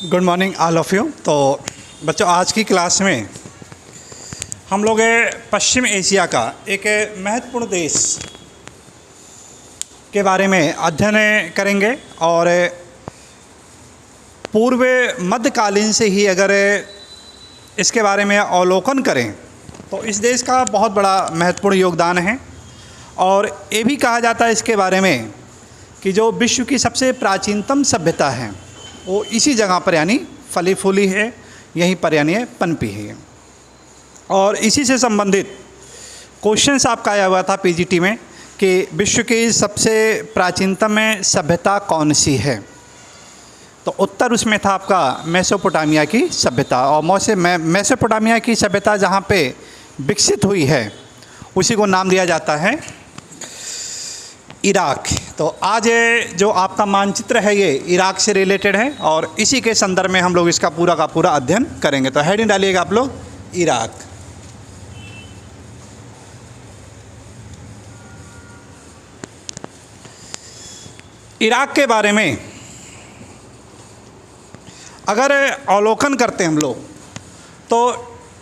Good morning all of you. तो बच्चों, आज की क्लास में हम लोग पश्चिम एशिया का एक महत्वपूर्ण देश के बारे में अध्ययन करेंगे और पूर्व मध्यकालीन से ही अगर इसके बारे में अवलोकन करें तो इस देश का बहुत बड़ा महत्वपूर्ण योगदान है। और ये भी कहा जाता है इसके बारे में कि जो विश्व की सबसे प्राचीनतम सभ्यता है वो इसी जगह पर यानी फली फूली है, यहीं पर यानी पनपी है। और इसी से संबंधित क्वेश्चंस आपका आया हुआ था पीजीटी में कि विश्व की सबसे प्राचीनतम सभ्यता कौन सी है। तो उत्तर उसमें था आपका मेसोपोटामिया की सभ्यता। और मेसोपोटामिया की सभ्यता जहाँ पे विकसित हुई है उसी को नाम दिया जाता है इराक। तो आज जो आपका मानचित्र है ये इराक से रिलेटेड है और इसी के संदर्भ में हम लोग इसका पूरा का पूरा अध्ययन करेंगे। तो हेडिंग डालिएगा आप लोग, इराक। इराक के बारे में अगर अवलोकन करते हैं हम लोग तो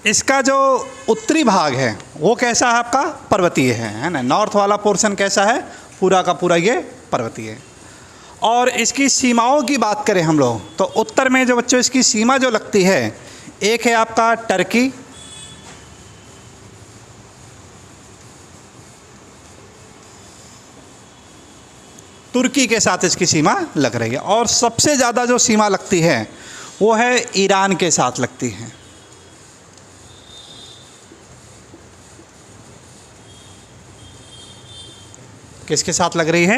इसका जो उत्तरी भाग है वो कैसा है, आपका पर्वतीय है ना। नॉर्थ वाला पोर्शन कैसा है, पूरा का पूरा ये पर्वतीय है। और इसकी सीमाओं की बात करें हम लोग तो उत्तर में जो बच्चों इसकी सीमा जो लगती है, एक है आपका टर्की, तुर्की के साथ इसकी सीमा लग रही है। और सबसे ज़्यादा जो सीमा लगती है वो है ईरान के साथ लगती है। किसके साथ लग रही है,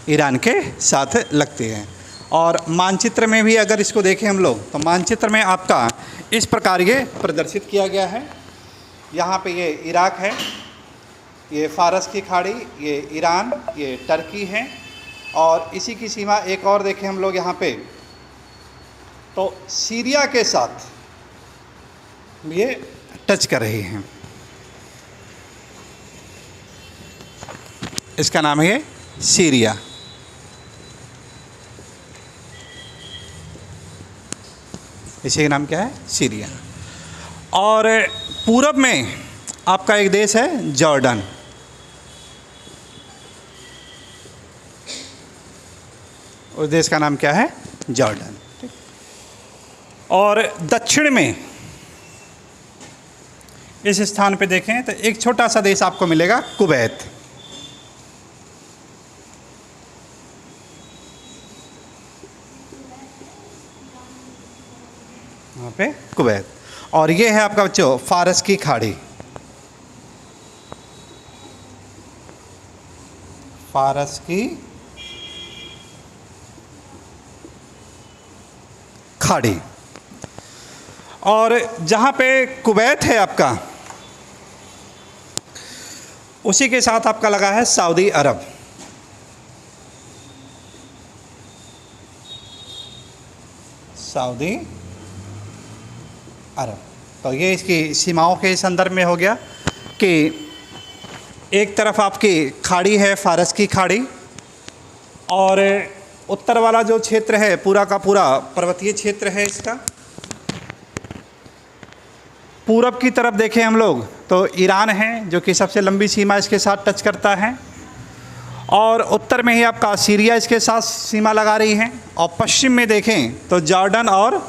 ईरान के साथ लगती है। और मानचित्र में भी अगर इसको देखें हम लोग तो मानचित्र में आपका इस प्रकार ये प्रदर्शित किया गया है। यहाँ पे ये इराक है, ये फारस की खाड़ी, ये ईरान, ये टर्की है। और इसी की सीमा एक और देखें हम लोग यहाँ पे तो सीरिया के साथ ये टच कर रही हैं। इसका नाम है सीरिया। इसी का नाम क्या है, सीरिया। और पूरब में आपका एक देश है जॉर्डन। उस देश का नाम क्या है, जॉर्डन। और दक्षिण में इस स्थान पे देखें तो एक छोटा सा देश आपको मिलेगा, कुवैत। वहाँ पे कुवैत। और ये है आपका बच्चों फारस की खाड़ी। फारस की खाड़ी। और जहाँ पे कुवैत है आपका उसी के साथ आपका लगा है सऊदी अरब। सऊदी अरब। तो ये इसकी सीमाओं के संदर्भ में हो गया कि एक तरफ आपकी खाड़ी है फारस की खाड़ी और उत्तर वाला जो क्षेत्र है पूरा का पूरा पर्वतीय क्षेत्र है इसका। पूरब की तरफ देखें हम लोग तो ईरान है जो कि सबसे लंबी सीमा इसके साथ टच करता है। और उत्तर में ही आपका सीरिया इसके साथ सीमा लगा रही है। और पश्चिम में देखें तो जॉर्डन और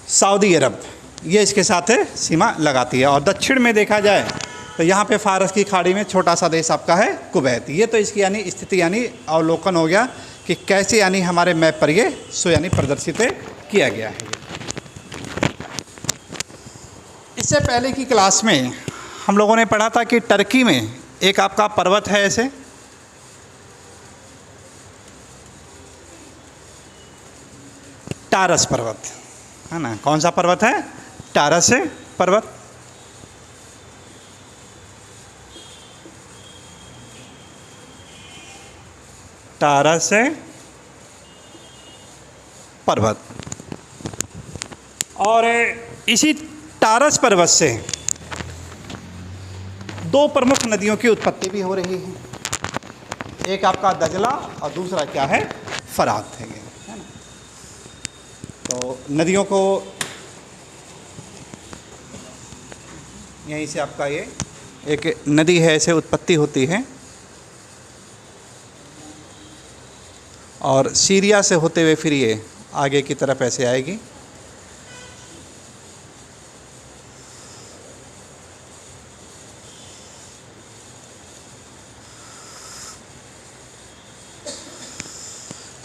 सऊदी अरब ये इसके साथ सीमा लगाती है। और दक्षिण में देखा जाए तो यहाँ पे फारस की खाड़ी में छोटा सा देश आपका है कुवैत। ये तो इसकी यानी स्थिति यानी अवलोकन हो गया कि कैसे यानी हमारे मैप पर ये यानी प्रदर्शित किया गया है। इससे पहले की क्लास में हम लोगों ने पढ़ा था कि टर्की में एक आपका पर्वत है ऐसे, टारस पर्वत है ना। कौन सा पर्वत है, टारस पर्वत। टारस पर्वत। और इसी टारस पर्वत से दो प्रमुख नदियों की उत्पत्ति भी हो रही है। एक आपका दजला और दूसरा क्या है, फरात है ना। तो नदियों को यहीं से आपका ये एक नदी है, ऐसे उत्पत्ति होती है और सीरिया से होते हुए फिर ये आगे की तरफ ऐसे आएगी।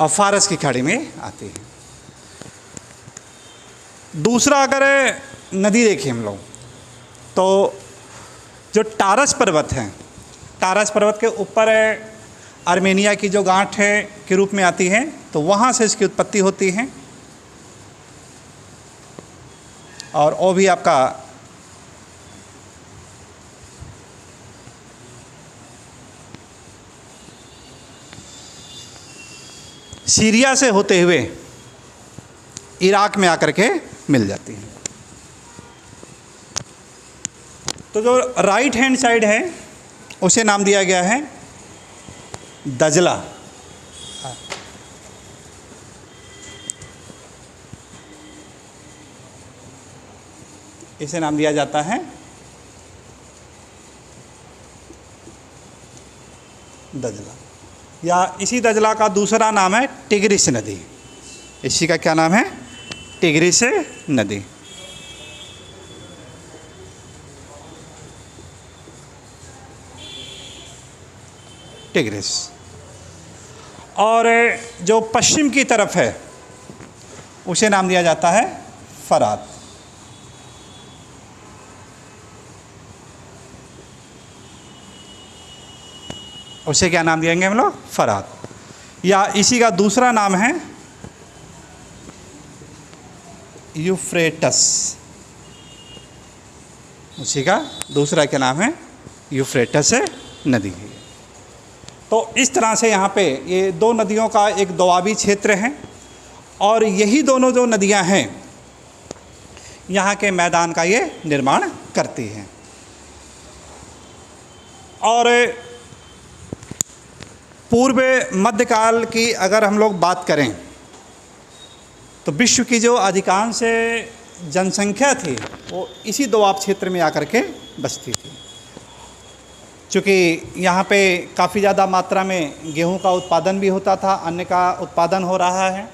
और फारस की खाड़ी में आती है। दूसरा अगर नदी देखें हम लोग तो जो टारस पर्वत हैं, टारस पर्वत के ऊपर आर्मेनिया की जो गांठ है के रूप में आती है, तो वहाँ से इसकी उत्पत्ति होती है। और वो भी आपका सीरिया से होते हुए इराक में आकर के मिल जाती है। तो जो राइट हैंड साइड है उसे नाम दिया गया है दजला। इसे नाम दिया जाता है दजला, या इसी दजला का दूसरा नाम है टिग्रिस नदी। इसी का क्या नाम है? टिग्रिस नदी। टिग्रिस। और जो पश्चिम की तरफ है उसे नाम दिया जाता है फरात। उसे क्या नाम देंगे हम लोग? फरात। या इसी का दूसरा नाम है यूफ्रेटस। उसी का दूसरा क्या नाम है? यूफ्रेटस नदी है। तो इस तरह से यहाँ पे ये दो नदियों का एक दोआबी क्षेत्र है और यही दोनों जो नदियाँ हैं यहाँ के मैदान का ये निर्माण करती हैं। और पूर्व मध्यकाल की अगर हम लोग बात करें तो विश्व की जो अधिकांश जनसंख्या थी वो इसी दोआब क्षेत्र में आकर के बसती थी। चूँकि यहाँ पे काफ़ी ज़्यादा मात्रा में गेहूं का उत्पादन भी होता था, अन्न का उत्पादन हो रहा है,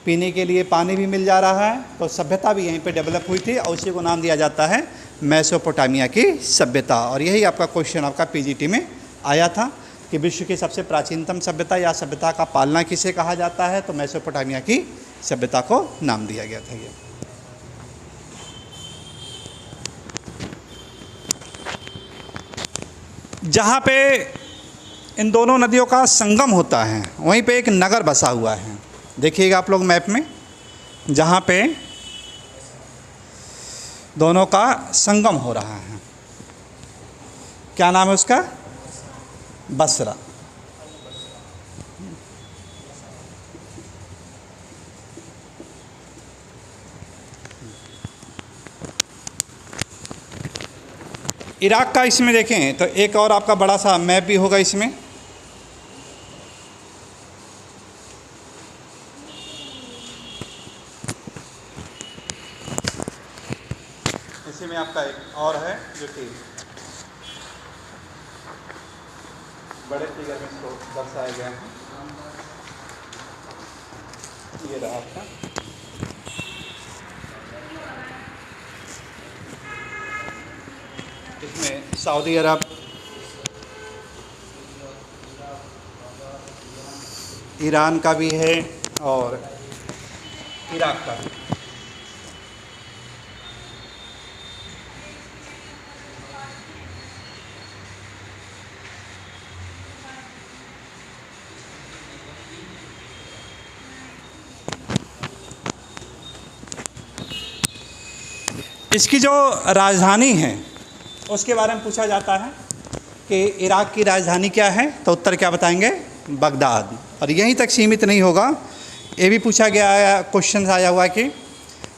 पीने के लिए पानी भी मिल जा रहा है, तो सभ्यता भी यहीं पे डेवलप हुई थी और उसी को नाम दिया जाता है मेसोपोटामिया की सभ्यता। और यही आपका क्वेश्चन आपका पीजीटी में आया था कि विश्व की सबसे प्राचीनतम सभ्यता या सभ्यता का पालना किसे कहा जाता है, तो मेसोपोटामिया की सभ्यता को नाम दिया गया था। ये जहाँ पे इन दोनों नदियों का संगम होता है वहीं पे एक नगर बसा हुआ है। देखिएगा आप लोग मैप में, जहाँ पे दोनों का संगम हो रहा है, क्या नाम है उसका? बसरा। इराक का इसमें देखें तो एक और आपका बड़ा सा मैप भी होगा इसमें। इसी में आपका एक और है जो कि बड़े फिगर में इसको दर्शाया गया है। ये रहा आपका इसमें सऊदी अरब, ईरान का भी है और इराक का भी। इसकी जो राजधानी है उसके बारे में पूछा जाता है कि इराक की राजधानी क्या है, तो उत्तर क्या बताएंगे? बगदाद। और यहीं तक सीमित नहीं होगा, ये भी पूछा गया है, क्वेश्चन आया हुआ है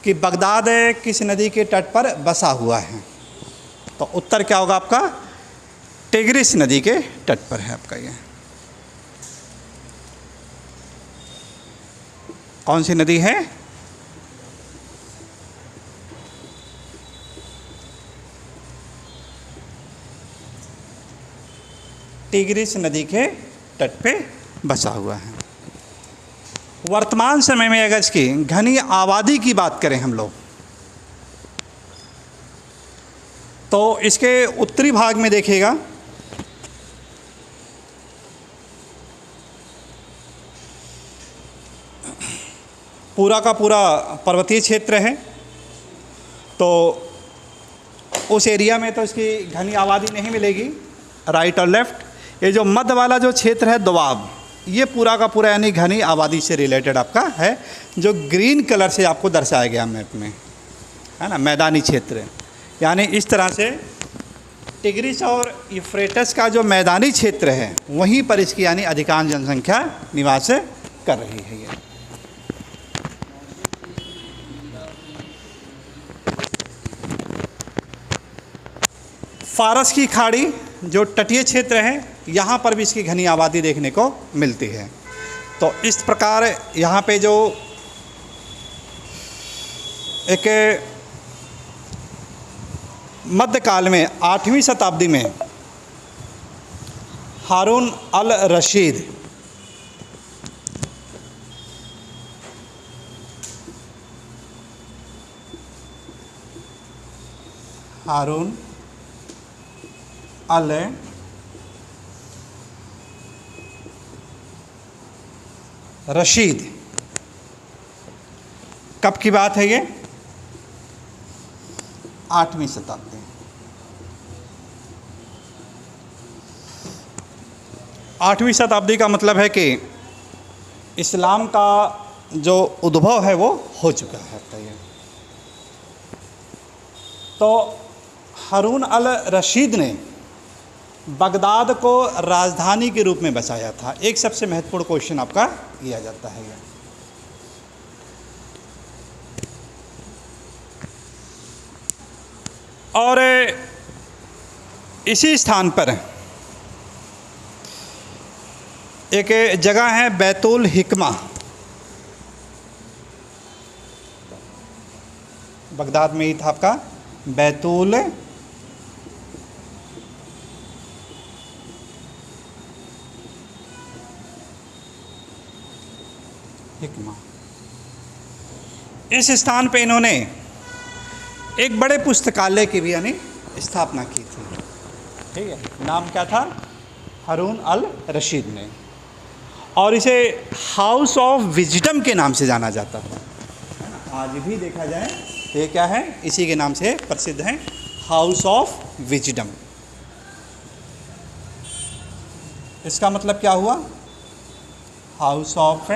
कि बगदाद किस नदी के तट पर बसा हुआ है, तो उत्तर क्या होगा आपका? टिग्रिस नदी के तट पर है आपका। ये कौन सी नदी है? टिग्रिस नदी के तट पे बसा हुआ है। वर्तमान समय में अगर इसकी घनी आबादी की बात करें हम लोग, तो इसके उत्तरी भाग में देखिएगा पूरा का पूरा पर्वतीय क्षेत्र है। तो उस एरिया में तो इसकी घनी आबादी नहीं मिलेगी। राइट और लेफ़्ट, ये जो मध्य वाला जो क्षेत्र है दोआब, ये पूरा का पूरा यानी घनी आबादी से रिलेटेड आपका है, जो ग्रीन कलर से आपको दर्शाया गया मैप में, है ना, मैदानी क्षेत्र। यानी इस तरह से टिग्रिस और यूफ्रेटस का जो मैदानी क्षेत्र है वहीं पर इसकी यानी अधिकांश जनसंख्या निवास कर रही है। ये फारस की खाड़ी जो तटीय क्षेत्र है, यहाँ पर भी इसकी घनी आबादी देखने को मिलती है। तो इस प्रकार यहाँ पे जो एक मध्यकाल में 8वीं शताब्दी में हारून अल रशीद हारून अल रशीद, कब की बात है ये? 8वीं शताब्दी। आठवीं शताब्दी का मतलब है कि इस्लाम का जो उद्भव है वो हो चुका है। तो हारून अल रशीद ने बगदाद को राजधानी के रूप में बसाया था। एक सबसे महत्वपूर्ण क्वेश्चन आपका किया जाता है ये। और इसी स्थान पर एक जगह है बैतुल हिकमा, बगदाद में ही था आपका बैतुल हिकमा। इस स्थान पे इन्होंने एक बड़े पुस्तकालय की भी यानी स्थापना की थी। ठीक है, नाम क्या था? हारून अल रशीद ने। और इसे हाउस ऑफ विजडम के नाम से जाना जाता है ना। आज भी देखा जाए तो ये क्या है, इसी के नाम से प्रसिद्ध है, हाउस ऑफ विजडम। इसका मतलब क्या हुआ? हाउस ऑफ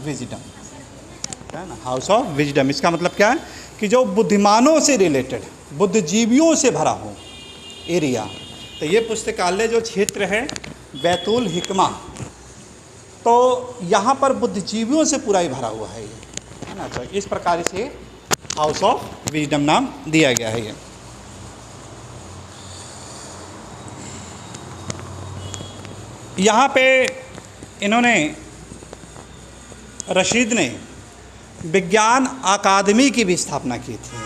विजडम, है ना, हाउस ऑफ विजडम। इसका मतलब क्या है कि जो बुद्धिमानों से रिलेटेड, बुद्धिजीवियों से भरा हो एरिया। तो ये पुस्तकालय जो क्षेत्र है बैतुल हिकमा, तो यहाँ पर बुद्धिजीवियों से पूरा ही भरा हुआ है ये, है ना। तो इस प्रकार से हाउस ऑफ विजडम नाम दिया गया है ये। यहाँ पे इन्होंने, रशीद ने विज्ञान अकादमी की भी स्थापना की थी।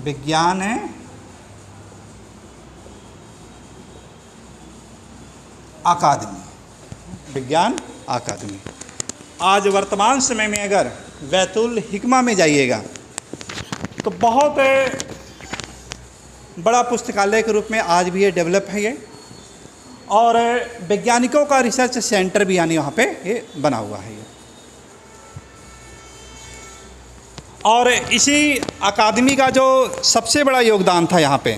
विज्ञान अकादमी, विज्ञान अकादमी। आज वर्तमान समय में अगर बैतुल हिकमा में जाइएगा तो बहुत बड़ा पुस्तकालय के रूप में आज भी ये डेवलप है ये, और वैज्ञानिकों का रिसर्च सेंटर भी यानी वहाँ पे ये बना हुआ है ये। और इसी अकादमी का जो सबसे बड़ा योगदान था यहाँ पे,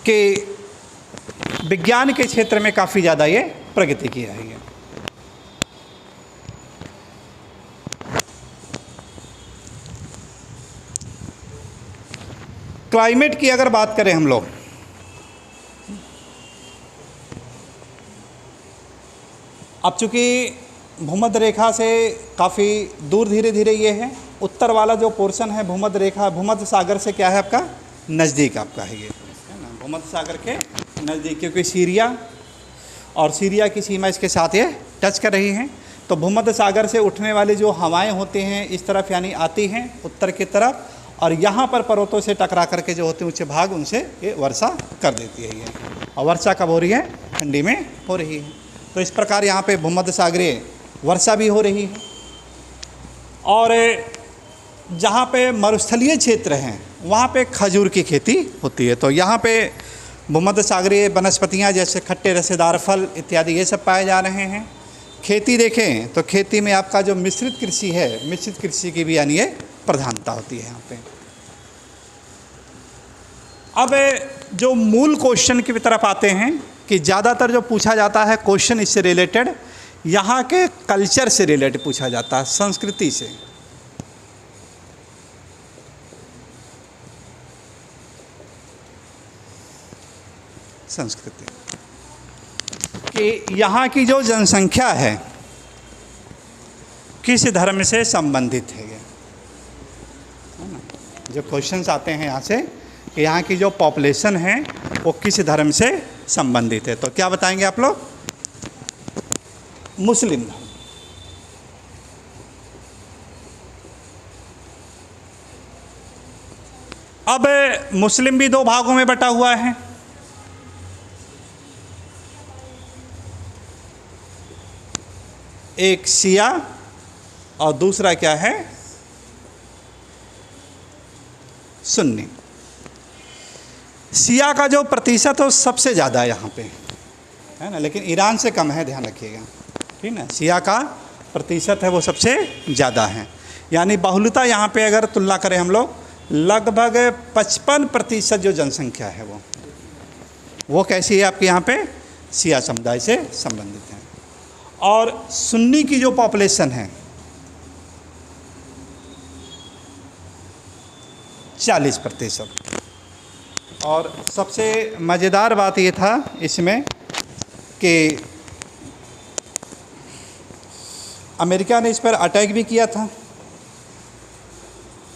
कि विज्ञान के क्षेत्र में काफ़ी ज़्यादा ये प्रगति की है ये। क्लाइमेट की अगर बात करें हम लोग, अब चूँकि भूमध्य रेखा से काफ़ी दूर धीरे धीरे ये है, उत्तर वाला जो पोर्शन है भूमध्य रेखा, भूमध्य सागर से क्या है आपका नज़दीक आपका है ये, है ना, भूमध्य सागर के नज़दीक, क्योंकि सीरिया और सीरिया की सीमा इसके साथ ये टच कर रही हैं। तो भूमध्य सागर से उठने वाली जो हवाएं होती हैं इस तरफ यानी आती हैं उत्तर की तरफ, और यहाँ पर पर्वतों से टकरा करके जो होते हैं ऊंचे भाग, उनसे ये वर्षा कर देती है ये। और वर्षा कब हो रही है? ठंडी में हो रही है। तो इस प्रकार यहाँ पे भूमध्य सागरीय वर्षा भी हो रही है। और जहाँ पे मरुस्थलीय क्षेत्र हैं वहाँ पे खजूर की खेती होती है। तो यहाँ पे भूमध्य सागरीय वनस्पतियाँ जैसे खट्टे रसेदार फल इत्यादि ये सब पाए जा रहे हैं। खेती देखें तो खेती में आपका जो मिश्रित कृषि है, मिश्रित कृषि की भी यानी ये प्रधानता होती है यहाँ पे। अब जो मूल क्वेश्चन की तरफ आते हैं कि ज़्यादातर जो पूछा जाता है क्वेश्चन इससे रिलेटेड यहाँ के कल्चर से रिलेटेड पूछा जाता है, संस्कृति से। संस्कृति कि यहाँ की जो जनसंख्या है किस धर्म से संबंधित है ये, है ना। जो क्वेश्चंस आते हैं यहाँ से कि यहाँ की जो पॉपुलेशन है वो किस धर्म से संबंधित है, तो क्या बताएंगे आप लोग? मुस्लिम धर्म। अब मुस्लिम भी दो भागों में बटा हुआ है। एक शिया और दूसरा क्या है? सुन्नी। शिया का जो प्रतिशत है वो सबसे ज़्यादा है यहाँ पे, है ना, लेकिन ईरान से कम है, ध्यान रखिएगा, ठीक ना। शिया का प्रतिशत है वो सबसे ज़्यादा है, यानी बहुलता यहाँ पे अगर तुलना करें हम लोग लगभग 55% जो जनसंख्या है वो कैसी है आपके यहाँ पे? शिया समुदाय से संबंधित है। और सुन्नी की जो पॉपुलेशन है 40%। और सबसे मज़ेदार बात ये था इसमें कि अमेरिका ने इस पर अटैक भी किया था,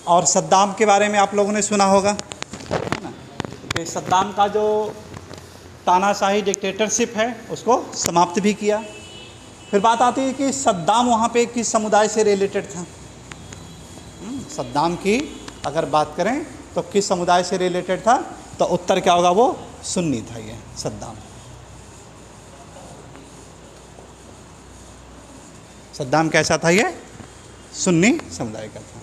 और सद्दाम के बारे में आप लोगों ने सुना होगा, है ना, कि सद्दाम का जो तानाशाही डिक्टेटरशिप है उसको समाप्त भी किया। फिर बात आती है कि सद्दाम वहाँ पे किस समुदाय से रिलेटेड था। सद्दाम की अगर बात करें तो किस समुदाय से रिलेटेड था, तो उत्तर क्या होगा? वो सुन्नी था ये सद्दाम। सद्दाम कैसा था? ये सुन्नी समुदाय का था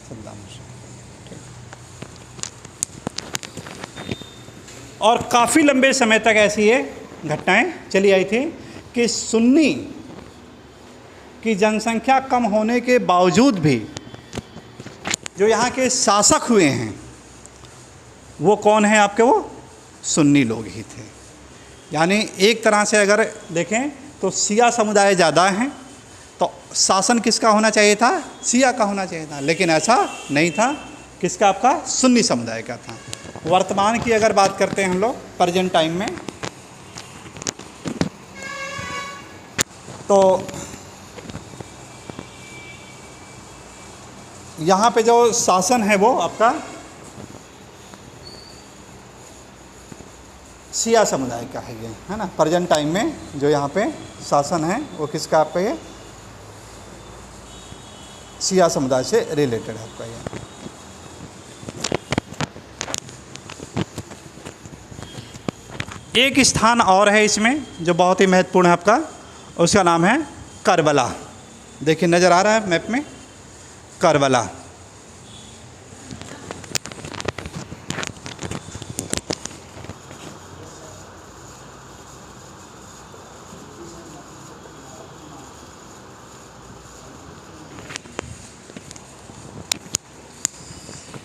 सद्दाम। और काफ़ी लंबे समय तक ऐसी ये घटनाएं चली आई थी कि सुन्नी की जनसंख्या कम होने के बावजूद भी जो यहाँ के शासक हुए हैं वो कौन है आपके? वो सुन्नी लोग ही थे। यानी एक तरह से अगर देखें तो शिया समुदाय ज़्यादा हैं, तो शासन किसका होना चाहिए था? शिया का होना चाहिए था, लेकिन ऐसा नहीं था। किसका? आपका सुन्नी समुदाय का था। वर्तमान की अगर बात करते हैं हम लोग प्रेजेंट टाइम में, तो यहाँ पे जो शासन है वो आपका शिया समुदाय का है ये, है ना। प्रेजेंट टाइम में जो यहाँ पे शासन है वो किसका? आपका ये शिया समुदाय से रिलेटेड है आपका ये। एक स्थान और है इसमें जो बहुत ही महत्वपूर्ण है आपका, उसका नाम है करबला। देखिए नज़र आ रहा है मैप में, करबला।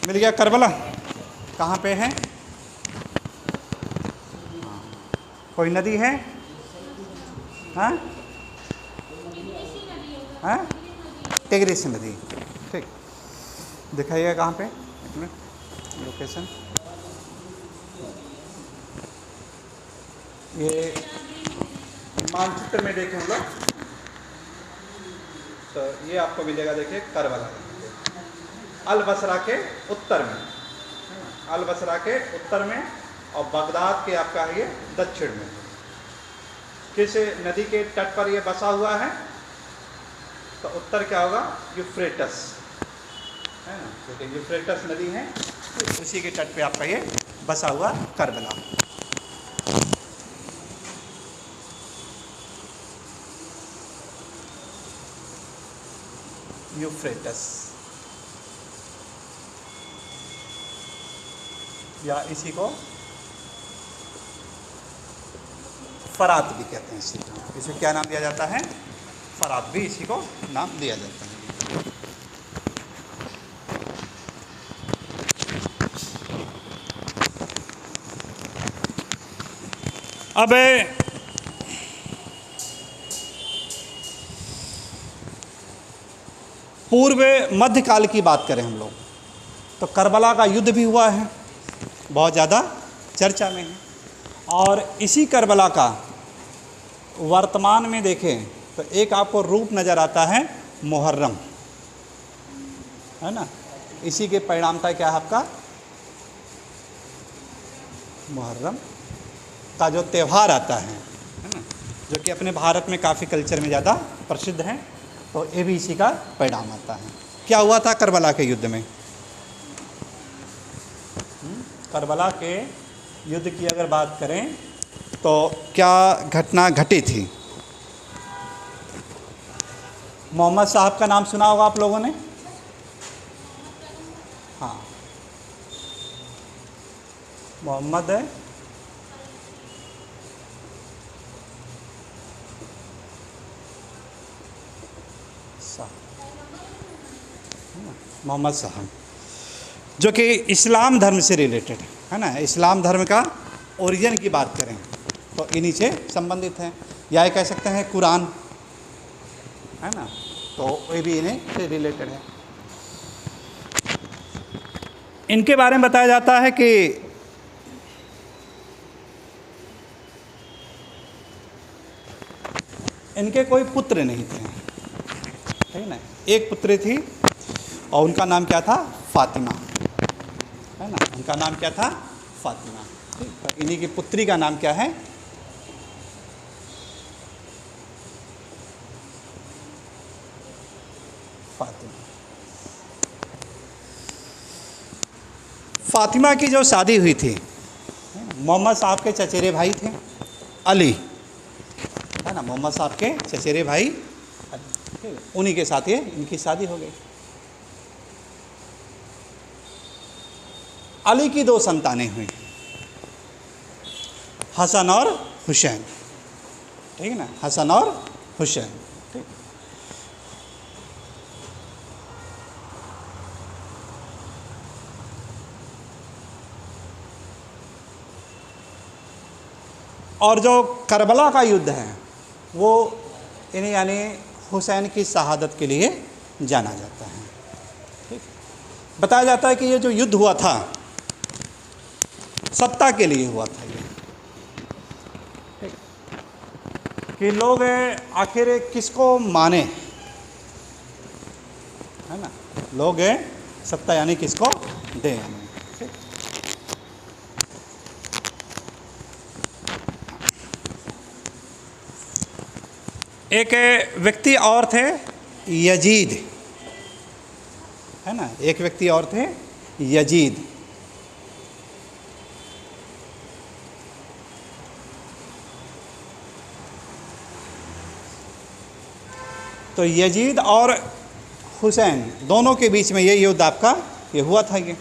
मिल गया करबला। कहाँ पे है? कोई नदी है? हाँ हाँ, टिग्रिस नदी। ठीक, दिखाइएगा कहाँ पे लोकेशन। ये मानचित्र में देखें हम लोग तो ये आपको मिलेगा, देखिए करबला अल बसरा के उत्तर में, अल बसरा के उत्तर में, और बगदाद के आपका है ये दक्षिण में। किस नदी के तट पर यह बसा हुआ है? तो उत्तर क्या होगा? यूफ्रेटस, है ना, क्योंकि यूफ्रेटस नदी है, तो उसी के तट पे आपका ये बसा हुआ करबला। यूफ्रेटस, या इसी को फरात भी कहते हैं। इसे क्या नाम दिया जाता है? फरात भी इसी को नाम दिया जाता है। अब पूर्व मध्यकाल की बात करें हम लोग, तो करबला का युद्ध भी हुआ है, बहुत ज़्यादा चर्चा में है। और इसी करबला का वर्तमान में देखें तो एक आपको रूप नज़र आता है मुहर्रम, है ना। इसी के परिणामता क्या है आपका? मुहर्रम का जो त्यौहार आता है ना, जो कि अपने भारत में काफ़ी कल्चर में ज़्यादा प्रसिद्ध है, तो ये भी इसी का परिणाम आता है। क्या हुआ था करबला के युद्ध में? करबला के युद्ध की अगर बात करें तो क्या घटना घटी थी? मोहम्मद साहब का नाम सुना होगा आप लोगों ने? हाँ, मोहम्मद मोहम्मद साहब, जो कि इस्लाम धर्म से रिलेटेड है ना। इस्लाम धर्म का ओरिजिन की बात करें तो इन्हीं से संबंधित हैं, या ये कह सकते हैं कुरान, है ना, तो ये भी इन्हीं से रिलेटेड है। इनके बारे में बताया जाता है कि इनके कोई पुत्र नहीं थे, ठीक ना। एक पुत्री थी और उनका नाम क्या था? फातिमा, है ना। उनका नाम क्या था? फातिमा। ठीक, इन्हीं की पुत्री का नाम क्या है? फातिमा। फातिमा की जो शादी हुई थी, मोहम्मद साहब के चचेरे भाई थे अली, है ना। मोहम्मद साहब के चचेरे भाई, उन्हीं के साथ ये इनकी शादी हो गई। अली की दो संतानें हुई, हसन और हुसैन, ठीक है ना, हसन और हुसैन। ठीक, और जो करबला का युद्ध है वो इन्हें यानी हुसैन की शहादत के लिए जाना जाता है। ठीक, बताया जाता है कि ये जो युद्ध हुआ था सत्ता के लिए हुआ था ये, कि लोग आखिर किसको माने, है ना। लोग सत्ता यानी किसको दें हमें। एक व्यक्ति और थे यजीद, है ना। एक व्यक्ति और थे यजीद। तो यजीद और हुसैन दोनों के बीच में ये युद्ध आपका ये हुआ था। ये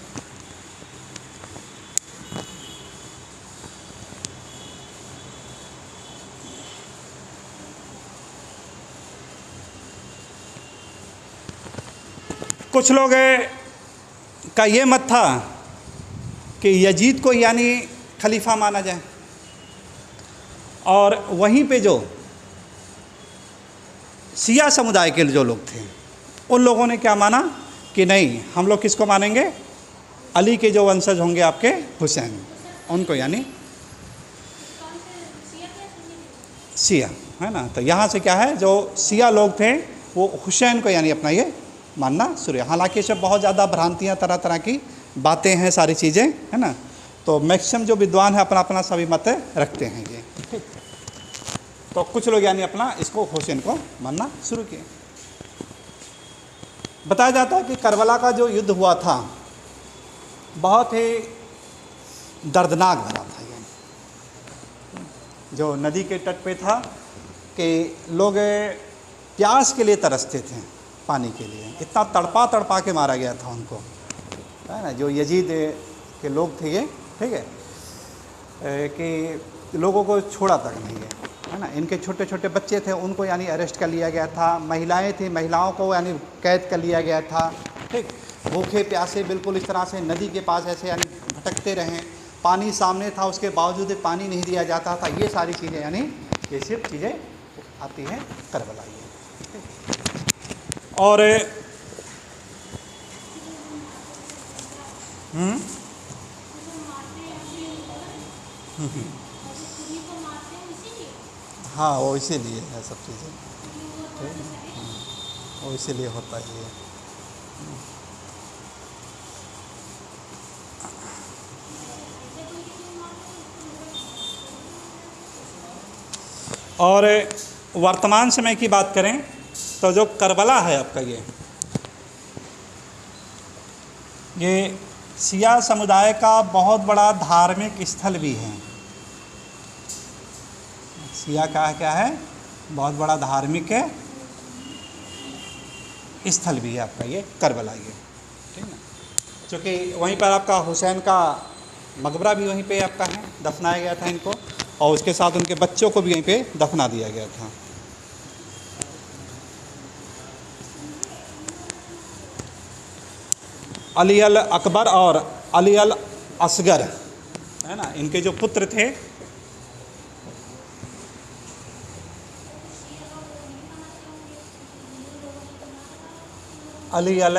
कुछ लोग का ये मत था कि यजीद को यानी खलीफा माना जाए, और वहीं पे जो शिया समुदाय के जो लोग थे उन लोगों ने क्या माना कि नहीं, हम लोग किसको मानेंगे? अली के जो वंशज होंगे आपके हुसैन, उनको यानी शिया, है ना। तो यहाँ से क्या है, जो शिया लोग थे वो हुसैन को यानी अपना ये मानना शुरू। हालांकि इसमें बहुत ज़्यादा भ्रांतियाँ, तरह तरह की बातें हैं, सारी चीज़ें, है ना। तो मैक्सिमम जो विद्वान है अपना अपना सभी मत रखते हैं ये। ठीक, तो कुछ लोग यानी अपना इसको हुसैन को मानना शुरू किए। बताया जाता है कि करबला का जो युद्ध हुआ था बहुत ही दर्दनाक भरा था। ये जो नदी के तट पे था कि लोग प्यास के लिए तरसते थे, पानी के लिए, इतना तड़पा तड़पा के मारा गया था उनको, है ना। जो यजीद के लोग थे ये, ठीक है, कि लोगों को छोड़ा तक नहीं है ना। इनके छोटे छोटे बच्चे थे उनको यानी अरेस्ट कर लिया गया था, महिलाएं थी महिलाओं को यानी कैद कर लिया गया था, ठीक। भूखे प्यासे बिल्कुल इस तरह से नदी के पास ऐसे यानी भटकते रहें, पानी सामने था उसके बावजूद पानी नहीं दिया जाता था। ये सारी चीज़ें यानी ये सिर्फ चीज़ें आती हैं करबला ये। और हाँ, वो इसीलिए है सब चीज़ें, वो इसीलिए होता है ये। और वर्तमान समय की बात करें तो जो करबला है आपका ये शिया समुदाय का बहुत बड़ा धार्मिक स्थल भी है। शिया का क्या है, बहुत बड़ा धार्मिक स्थल भी है आपका ये करबला ये, ठीक है। क्योंकि वहीं पर आपका हुसैन का मकबरा भी वहीं पे आपका है, दफनाया गया था इनको, और उसके साथ उनके बच्चों को भी यहीं पे दफना दिया गया था। अली अल अकबर और अली अल असगर, है ना, इनके जो पुत्र थे, अली अल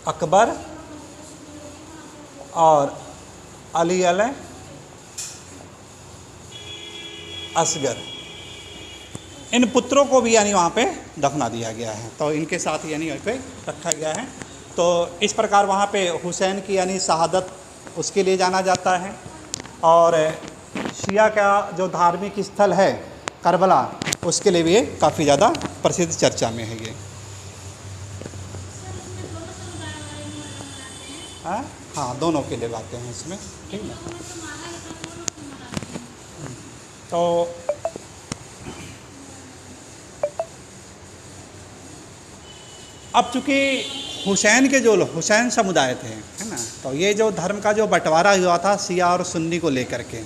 अकबर और अली अल असगर, इन पुत्रों को भी यानी वहाँ पे दफना दिया गया है। तो इनके साथ यानी वहीं पे रखा गया है। तो इस प्रकार वहाँ पे हुसैन की यानी शहादत उसके लिए जाना जाता है। और शिया का जो धार्मिक स्थल है करबला, उसके लिए भी ये काफ़ी ज़्यादा प्रसिद्ध चर्चा में है ये। हाँ, दोनों के लिए बातें हैं इसमें, ठीक है। तो अब चूँकि हुसैन के जो हुसैन समुदाय थे, है ना, तो ये जो धर्म का जो बंटवारा हुआ था शिया और सुन्नी को लेकर के,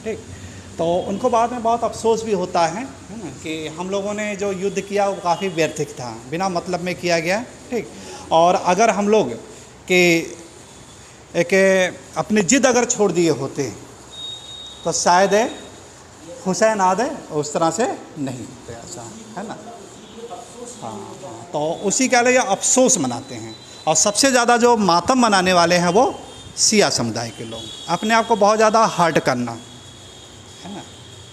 ठीक, तो उनको बाद में बहुत अफसोस भी होता है ना, कि हम लोगों ने जो युद्ध किया वो काफ़ी व्यर्थिक था, बिना मतलब में किया गया, ठीक। और अगर हम लोग कि एक अपनी ज़िद अगर छोड़ दिए होते तो शायद हुसैन आदे उस तरह से नहीं होते, ऐसा है ना। हाँ, तो उसी के लिए अफसोस मनाते हैं। और सबसे ज़्यादा जो मातम मनाने वाले हैं वो शिया समुदाय के लोग, अपने आप को बहुत ज़्यादा हर्ट करना, है ना,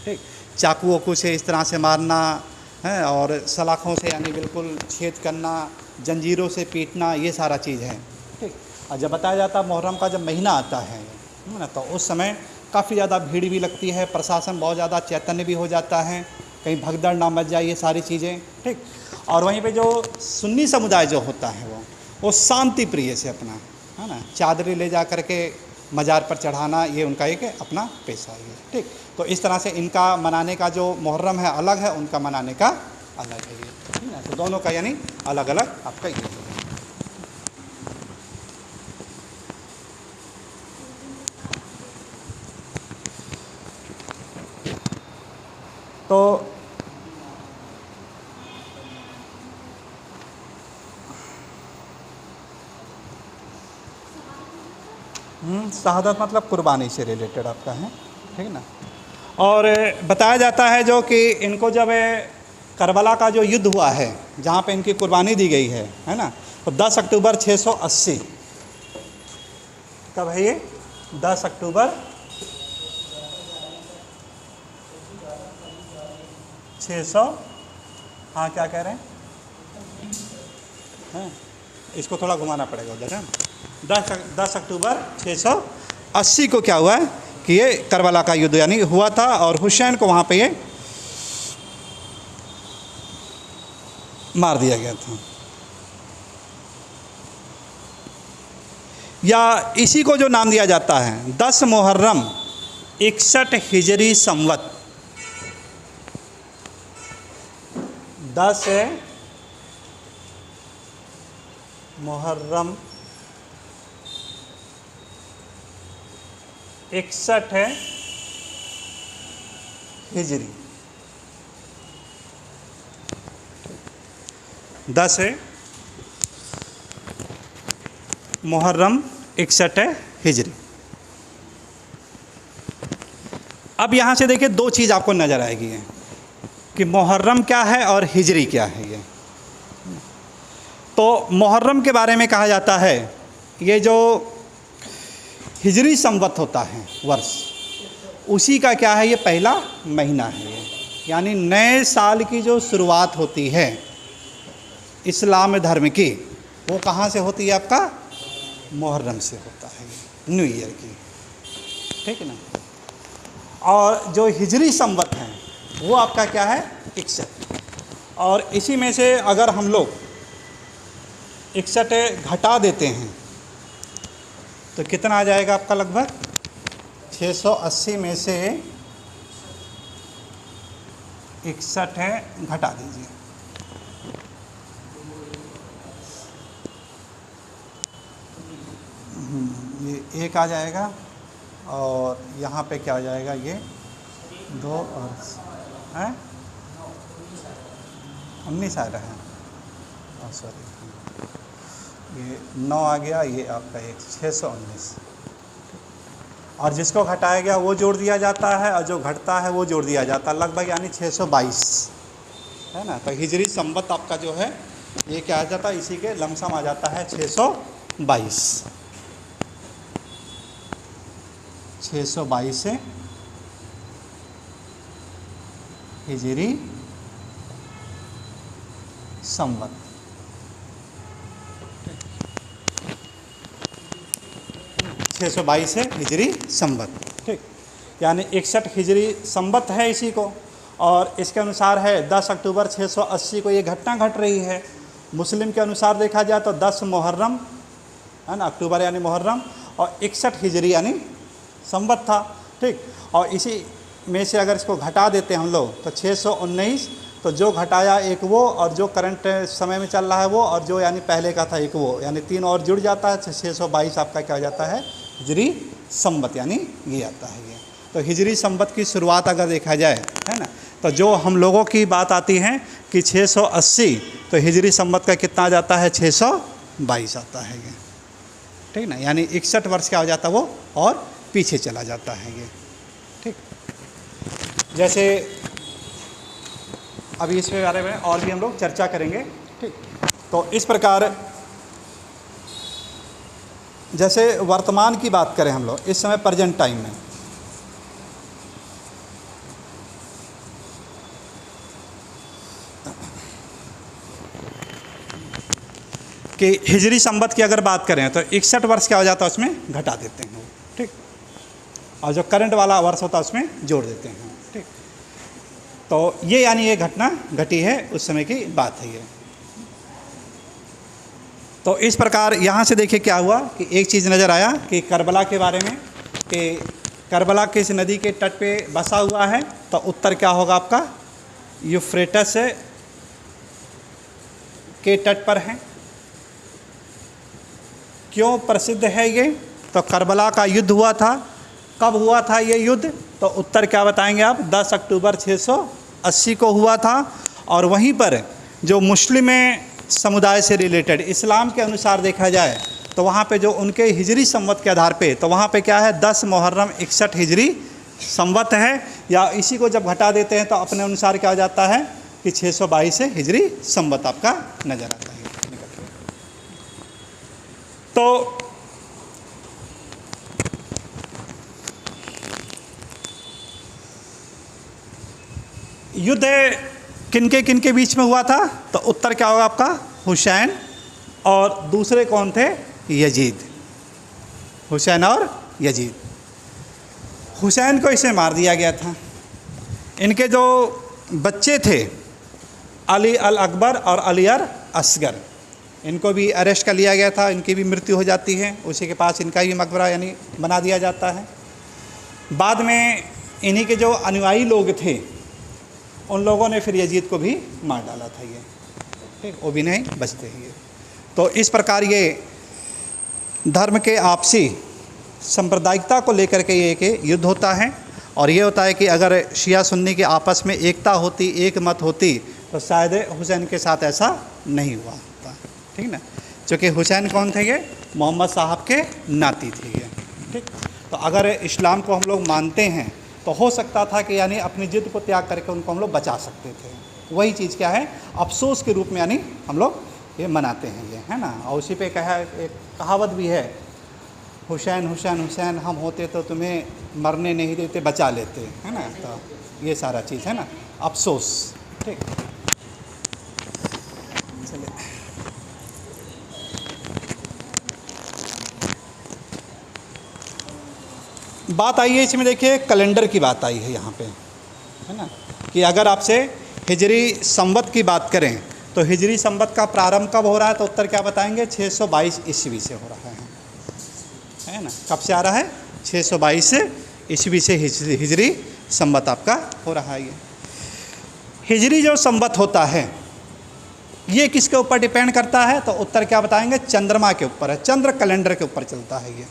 ठीक, चाकू वाकू से इस तरह से मारना है, और सलाखों से यानी बिल्कुल छेद करना, जंजीरों से पीटना, ये सारा चीज़ है, ठीक। और जब बताया जाता मुहर्रम का जब महीना आता है ना, तो उस समय काफ़ी ज़्यादा भीड़ भी लगती है, प्रशासन बहुत ज़्यादा चैतन्य भी हो जाता है, कहीं भगदड़ ना मच जाए, ये सारी चीज़ें, ठीक। और वहीं पे जो सुन्नी समुदाय जो होता है वो शांति प्रिय से अपना, है ना, चादरी ले जा करके मज़ार पर चढ़ाना, ये उनका एक अपना पेशा है, ठीक। तो इस तरह से इनका मनाने का जो मुहर्रम है अलग है, उनका मनाने का अलग है, ये, ठीक है। तो दोनों का यानी अलग अलग आपका ये है। तो शहादत मतलब कुर्बानी से रिलेटेड आपका है, ठीक है ना। और बताया जाता है जो कि इनको जब करबला का जो युद्ध हुआ है जहाँ पे इनकी कुर्बानी दी गई है ना, तो 10 अक्टूबर 680, कब है ये, 10 अक्टूबर 600, हाँ क्या कह रहे हैं, इसको थोड़ा घुमाना पड़ेगा उधर, है। 10 अक्टूबर 680 को क्या हुआ है, कि ये करबला का युद्ध यानी हुआ था और हुसैन को वहाँ पे ये मार दिया गया था। या इसी को जो नाम दिया जाता है 10 मुहर्रम 61 हिजरी संवत, 10 मुहर्रम 61 है हिजरी, 10 है मुहर्रम 61 है हिजरी। अब यहाँ से देखिए दो चीज़ आपको नज़र आएगी है कि मुहर्रम क्या है और हिजरी क्या है। ये तो मुहर्रम के बारे में कहा जाता है ये जो हिजरी संवत होता है वर्ष, उसी का क्या है ये पहला महीना है ये, यानी नए साल की जो शुरुआत होती है इस्लाम धर्म की, वो कहाँ से होती है आपका मुहर्रम से होता है, न्यू ईयर की, ठीक है ना। और जो हिजरी संवत है वो आपका क्या है 61, और इसी में से अगर हम लोग 61 घटा देते हैं तो कितना आ जाएगा आपका लगभग 680 में से 61 घटा दीजिए, ये 1 आ जाएगा और यहाँ पे क्या आ जाएगा ये 2 और 19 आ रहा है, सॉरी ये 9 आ गया, ये आपका 619, और जिसको घटाया गया वो जोड़ दिया जाता है और जो घटता है वो जोड़ दिया जाता है, लगभग यानी 622 है ना। तो हिजरी संवत आपका जो है ये क्या आ जाता है, इसी के लमसम आ जाता है 622 से हिजरी संवत। 622 से हिजरी संवत, ठीक, यानी 61 हिजरी संवत है इसी को, और इसके अनुसार है 10 अक्टूबर 680 को ये घटना घट रही है। मुस्लिम के अनुसार देखा जाए तो 10 मुहर्रम है ना, अक्टूबर यानी मुहर्रम, और 61 हिजरी यानी संवत था, ठीक। और इसी में से अगर इसको घटा देते हैं हम लोग तो 619, तो जो घटाया एक वो, और जो करंट समय में चल रहा है वो, और जो यानी पहले का था एक वो, यानी 3 और जुड़ जाता है, 622 आपका क्या हो जाता है हिजरी संवत, यानी ये आता है ये। तो हिजरी संवत की शुरुआत अगर देखा जाए है ना, तो जो हम लोगों की बात आती है कि 680, तो हिजरी संवत का कितना आ जाता है 622 आता है ये, ठीक ना, यानी 61 वर्ष क्या हो जाता है वो और पीछे चला जाता है ये, ठीक। जैसे अभी इसके बारे में और भी हम लोग चर्चा करेंगे, ठीक। तो इस प्रकार जैसे वर्तमान की बात करें हम लोग इस समय प्रेजेंट टाइम में, कि हिजरी संवत की अगर बात करें तो 61 वर्ष क्या हो जाता है उसमें घटा देते हैं, ठीक, और जो करंट वाला वर्ष होता है उसमें जोड़ देते हैं, ठीक। तो ये यानी ये घटना घटी है उस समय की बात है ये। तो इस प्रकार यहाँ से देखिए क्या हुआ कि एक चीज़ नज़र आया कि करबला के बारे में, कि करबला किस नदी के तट पे बसा हुआ है, तो उत्तर क्या होगा आपका यूफ्रेटस के तट पर है। क्यों प्रसिद्ध है ये, तो करबला का युद्ध हुआ था, कब हुआ था ये युद्ध, तो उत्तर क्या बताएंगे आप 10 अक्टूबर 680 को हुआ था, और वहीं पर जो मुस्लिम समुदाय से रिलेटेड इस्लाम के अनुसार देखा जाए तो वहाँ पे जो उनके हिजरी संवत के आधार पे, तो वहाँ पे क्या है 10 मुहर्रम 61 हिजरी संवत है, या इसी को जब घटा देते हैं तो अपने अनुसार क्या हो जाता है कि 622 से हिजरी संवत आपका नज़र आता है। तो युद्ध किनके बीच में हुआ था, तो उत्तर क्या होगा आपका हुसैन और दूसरे कौन थे यजीद, हुसैन और यजीद। हुसैन को इसे मार दिया गया था। इनके जो बच्चे थे अली अल अकबर और अली अल असगर, इनको भी अरेस्ट कर लिया गया था, इनकी भी मृत्यु हो जाती है, उसी के पास इनका भी मकबरा यानी बना दिया जाता है। बाद में इन्हीं के जो अनुयायी लोग थे उन लोगों ने फिर यजीद को भी मार डाला था ये, ठीक, वो भी नहीं बचते हैं ये। तो इस प्रकार ये धर्म के आपसी सांप्रदायिकता को लेकर के ये एक युद्ध होता है। और ये होता है कि अगर शिया सुन्नी के आपस में एकता होती, एक मत होती, तो शायद हुसैन के साथ ऐसा नहीं हुआ होता, ठीक ना। क्योंकि हुसैन कौन थे? ये मोहम्मद साहब के नाती थे ये, ठीक। तो अगर इस्लाम को हम लोग मानते हैं तो हो सकता था कि यानी अपनी जिद को त्याग करके उनको हम लोग बचा सकते थे। वही चीज़ क्या है, अफसोस के रूप में यानी हम लोग ये मनाते हैं ये, है ना। और उसी पे कहा, एक कहावत भी है, हुसैन हुसैन हुसैन हम होते तो तुम्हें मरने नहीं देते, बचा लेते, है ना। तो ये सारा चीज़ है ना, अफसोस, ठीक। चलिए बात आई है इसमें, देखिए कैलेंडर की बात आई है यहाँ पे, है ना, कि अगर आपसे हिजरी संवत की बात करें तो हिजरी संवत का प्रारंभ कब हो रहा है, तो उत्तर क्या बताएंगे? 622 ईस्वी से हो रहा है ना। कब से आ रहा है? 622 ईस्वी से हिजरी संवत आपका हो रहा है। ये हिजरी जो संवत होता है ये किसके ऊपर डिपेंड करता है, तो उत्तर क्या बताएंगे? चंद्रमा के ऊपर है, चंद्र कैलेंडर के ऊपर चलता है। ये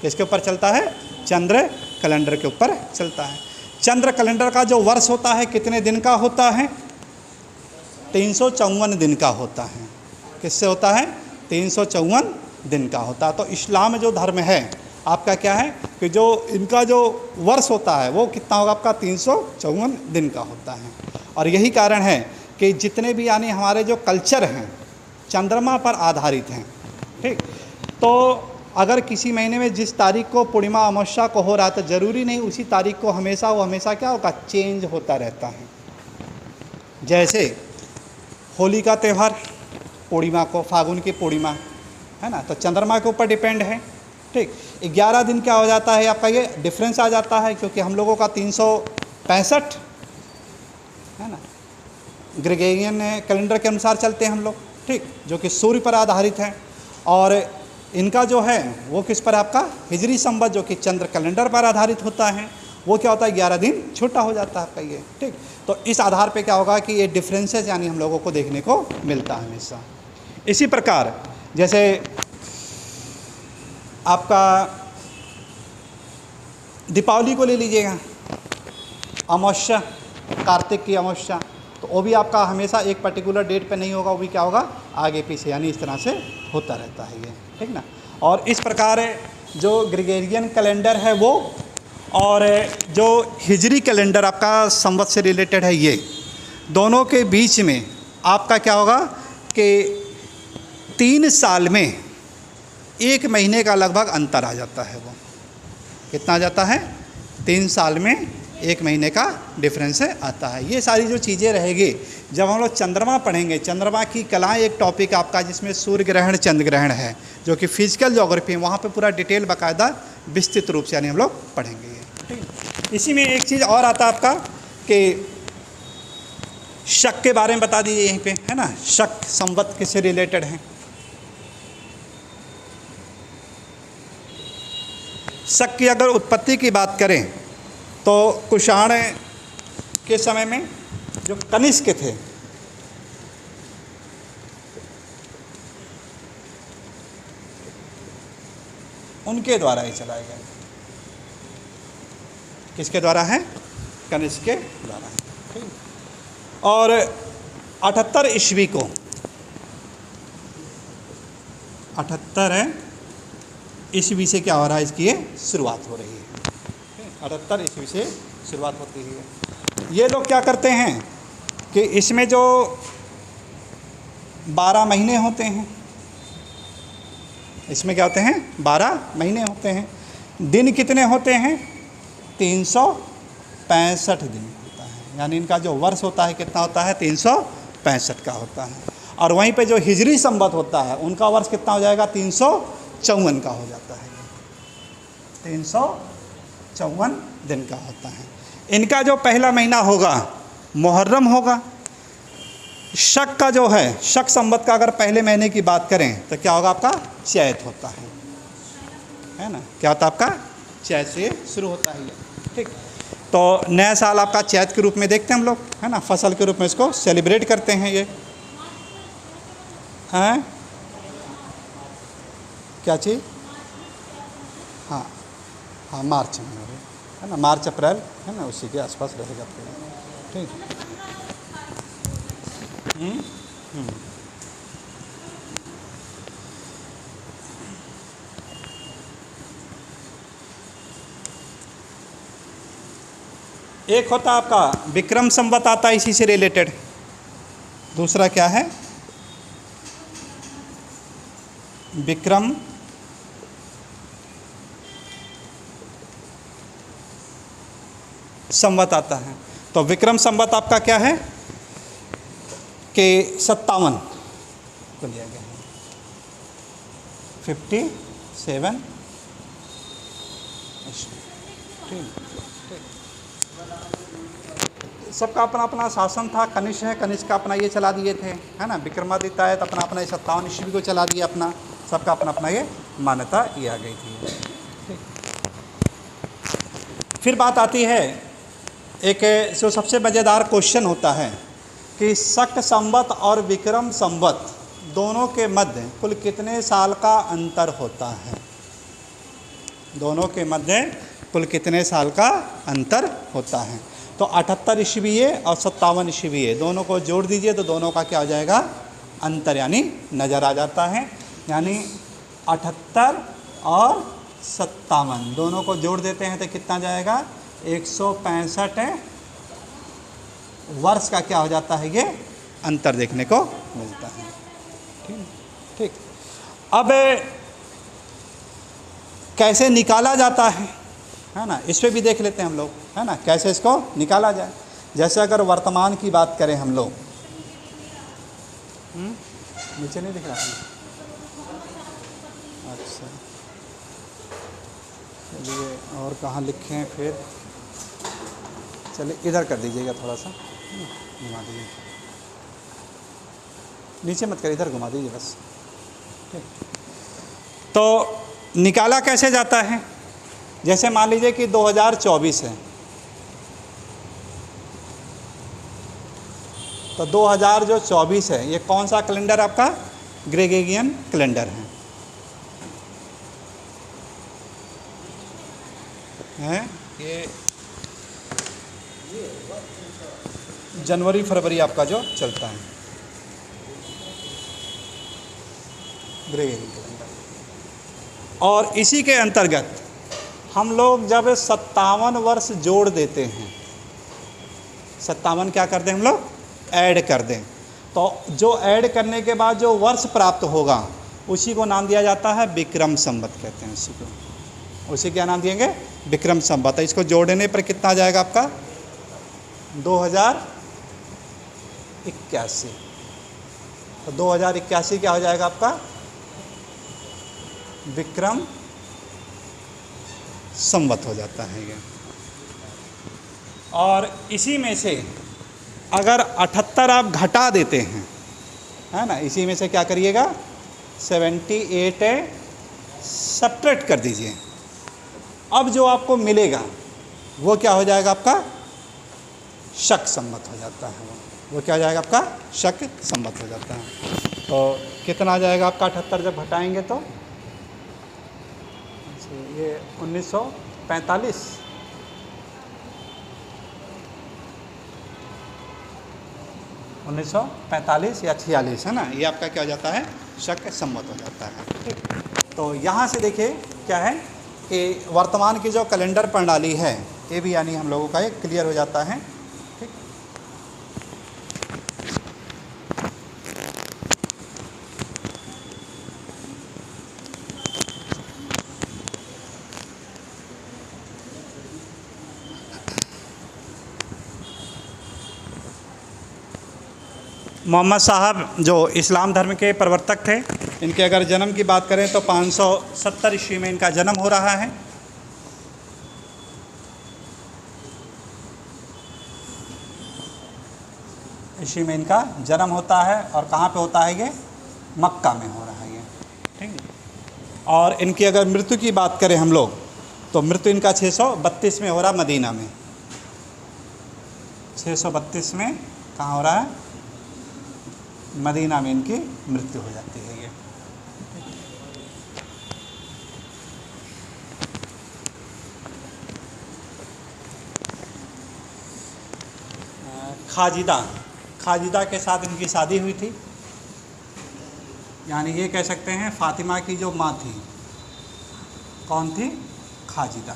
किसके ऊपर चलता है? चंद्र कैलेंडर के ऊपर चलता है। चंद्र कैलेंडर का जो वर्ष होता है कितने दिन का होता है? 354 दिन का होता है। किससे होता है? 354 दिन का होता है। तो इस्लाम जो धर्म है आपका क्या है कि जो इनका जो वर्ष होता है वो कितना होगा आपका? 354 दिन का होता है। और यही कारण है कि जितने भी यानी हमारे जो कल्चर हैं चंद्रमा पर आधारित हैं, ठीक। तो अगर किसी महीने में जिस तारीख को पूर्णिमा अमावस्या को हो रहा है तो ज़रूरी नहीं उसी तारीख को हमेशा वो हमेशा क्या होगा? चेंज होता रहता है। जैसे होली का त्यौहार पूर्णिमा को, फागुन की पूर्णिमा, है ना, तो चंद्रमा के ऊपर डिपेंड है, ठीक। 11 दिन क्या हो जाता है आपका? ये डिफरेंस आ जाता है, क्योंकि हम लोगों का 365 है ना, ग्रेगोरियन कैलेंडर के अनुसार चलते हैं हम लोग, ठीक, जो कि सूर्य पर आधारित है। और इनका जो है वो किस पर? आपका हिजरी संवत जो कि चंद्र कैलेंडर पर आधारित होता है, वो क्या होता है? 11 दिन छोटा हो जाता है आपका ये, ठीक। तो इस आधार पे क्या होगा कि ये डिफरेंसेस यानी हम लोगों को देखने को मिलता है हमेशा। इसी प्रकार जैसे आपका दीपावली को ले लीजिएगा, अमावस्या, कार्तिक की अमावस्या, तो वो भी आपका हमेशा एक पर्टिकुलर डेट पे नहीं होगा, वो भी क्या होगा? आगे पीछे यानी इस तरह से होता रहता है ये, ठीक ना। और इस प्रकार जो ग्रेगोरियन कैलेंडर है वो और जो हिजरी कैलेंडर आपका संवत से रिलेटेड है, ये दोनों के बीच में आपका क्या होगा कि 3 साल में 1 महीने का लगभग अंतर आ जाता है। वो कितना आ जाता है? 3 साल में 1 महीने का डिफरेंस आता है। ये सारी जो चीज़ें रहेगी जब हम लोग चंद्रमा पढ़ेंगे, चंद्रमा की कलाएं एक टॉपिक आपका जिसमें सूर्य ग्रहण चंद्र ग्रहण है जो कि फिजिकल ज्योग्राफी, वहाँ पे पूरा डिटेल बाकायदा विस्तृत रूप से यानी हम लोग पढ़ेंगे ये, ठीक। इसी में एक चीज़ और आता है आपका कि शक के बारे में बता दीजिए यहीं पे, है ना। शक संवत किससे रिलेटेड है? शक की अगर उत्पत्ति की बात करें तो कुषाण के समय में जो कनिष्क थे उनके द्वारा ही चलाए गए। किसके द्वारा है? कनिष्क के द्वारा है। और 78 ईस्वी को 78 ईस्वी से क्या हो रहा है? इसकी शुरुआत हो रही है। 78 ईस्वी से शुरुआत होती है। ये लोग क्या करते हैं कि इसमें जो 12 महीने होते हैं, इसमें क्या होते हैं? 12 महीने होते हैं। दिन कितने होते हैं? 365 दिन होता है। यानी इनका जो वर्ष होता है कितना होता है? 365 का होता है। और वहीं पे जो हिजरी संवत होता है उनका वर्ष कितना हो जाएगा? 354 का हो जाता है। 54 दिन का होता है। इनका जो पहला महीना होगा मुहर्रम होगा। शक का जो है, शक संवत का अगर पहले महीने की बात करें तो क्या होगा आपका, चैत होता है ना। क्या होता है आपका, चैत से शुरू होता है ये, ठीक। तो नया साल आपका चैत के रूप में देखते हैं हम लोग, है ना, फसल के रूप में इसको सेलिब्रेट करते हैं ये, हैं क्या चीज़, हाँ हाँ मार्च में है ना, मार्च अप्रैल है ना, उसी के आसपास रहेगा ठीक। एक होता आपका विक्रम संवत आता है इसी से रिलेटेड, दूसरा क्या है विक्रम संवत आता है। तो विक्रम संवत आपका क्या है कि 57 को लिया गया है, 57 ठीक। सबका अपना अपना शासन था। कनिष्क है, कनिष्क का अपना ये चला दिए थे, है ना। विक्रमादित्य है तो अपना अपना ये 57 ईस्वी को चला दिया अपना, सबका अपना अपना ये मान्यता ये आ गई थी, ठीक। फिर बात आती है एक जो सबसे मज़ेदार क्वेश्चन होता है कि शक संवत और विक्रम संवत दोनों के मध्य कुल कितने साल का अंतर होता है, दोनों के मध्य कुल कितने साल का अंतर होता है। तो 78 ईस्वी है और 57 ईस्वी है, दोनों को जोड़ दीजिए तो दोनों का क्या हो जाएगा, अंतर यानी नज़र आ जाता है। यानी 78 और 57 दोनों को जोड़ देते हैं तो कितना जाएगा, 165 वर्ष का क्या हो जाता है, ये अंतर देखने को मिलता है, ठीक ठीक। अब कैसे निकाला जाता है ना, इस पर भी देख लेते हैं हम लोग, है ना, कैसे इसको निकाला जाए। जैसे अगर वर्तमान की बात करें हम लोग, नीचे नहीं दिख रहा, अच्छा चलिए और कहाँ लिखें फिर, चलिए इधर कर दीजिएगा थोड़ा सा, घुमा दीजिए, नीचे मत कर, इधर घुमा दीजिए बस, ठीक। तो निकाला कैसे जाता है, जैसे मान लीजिए कि 2024 है तो 2024 है, ये कौन सा कैलेंडर आपका, ग्रेगोरियन कैलेंडर है ये जनवरी फरवरी आपका जो चलता है ग्रेगोरियन कैलेंडर। और इसी के अंतर्गत हम लोग जब 57 वर्ष जोड़ देते हैं, 57 क्या कर दें हम लोग, ऐड कर दें, तो जो ऐड करने के बाद जो वर्ष प्राप्त होगा उसी को नाम दिया जाता है विक्रम संवत कहते हैं उसी को, उसी क्या नाम दिएंगे, विक्रम संवत। इसको जोड़ने पर कितना आ जाएगा आपका 2081, तो 2081 क्या हो जाएगा आपका विक्रम संवत हो जाता है ये। और इसी में से अगर 78 आप घटा देते हैं, है ना, इसी में से क्या करिएगा 78 सब्ट्रैक्ट कर दीजिए, अब जो आपको मिलेगा वो क्या हो जाएगा आपका शक संवत हो जाता है, वो क्या हो जाएगा आपका शक संवत हो जाता है। तो कितना आ जाएगा आपका 78 जब घटाएंगे तो ये 1945 1945 या 46 है ना, ये आपका क्या हो जाता है शक संवत हो जाता है, ठीक। तो यहाँ से देखिए क्या है कि वर्तमान की जो कैलेंडर प्रणाली है ये भी यानी हम लोगों का ये क्लियर हो जाता है, ठीक। मोहम्मद साहब जो इस्लाम धर्म के प्रवर्तक थे, इनके अगर जन्म की बात करें तो 570 ईस्वी में इनका जन्म हो रहा है। उसी में इनका जन्म होता है। और कहाँ पे होता है ये? मक्का में हो रहा है ये, ठीक है। और इनकी अगर मृत्यु की बात करें हम लोग, तो मृत्यु इनका 632 में हो रहा, मदीना में। 632 में कहाँ हो रहा है? मदीना में इनकी मृत्यु हो जाती है ये। खाजिदा के साथ इनकी शादी हुई थी, यानी ये कह सकते हैं फातिमा की जो माँ थी, कौन थी? खाजिदा।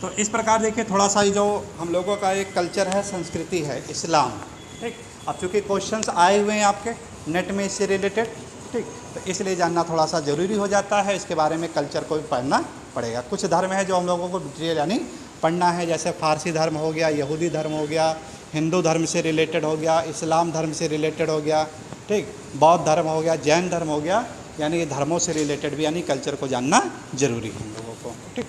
तो इस प्रकार देखिए, थोड़ा सा जो हम लोगों का एक कल्चर है, संस्कृति है, इस्लाम, ठीक। अब चूँकि क्वेश्चंस आए हुए हैं आपके नेट में इससे रिलेटेड, ठीक, तो इसलिए जानना थोड़ा सा ज़रूरी हो जाता है। इसके बारे में कल्चर को भी पढ़ना पड़ेगा। कुछ धर्म है जो हम लोगों को डिटेल यानी पढ़ना है, जैसे फारसी धर्म हो गया, यहूदी धर्म हो गया, हिंदू धर्म से रिलेटेड हो गया, इस्लाम धर्म से रिलेटेड हो गया, ठीक, बौद्ध धर्म हो गया, जैन धर्म हो गया, यानी ये धर्मों से रिलेटेड भी यानी कल्चर को जानना जरूरी है हम लोगों को, ठीक।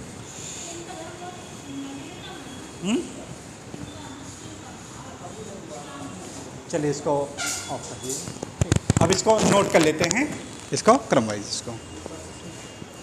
चलिए इसको ऑफ कर दीजिए, ठीक। अब इसको नोट कर लेते हैं, इसको क्रम वाइज इसको।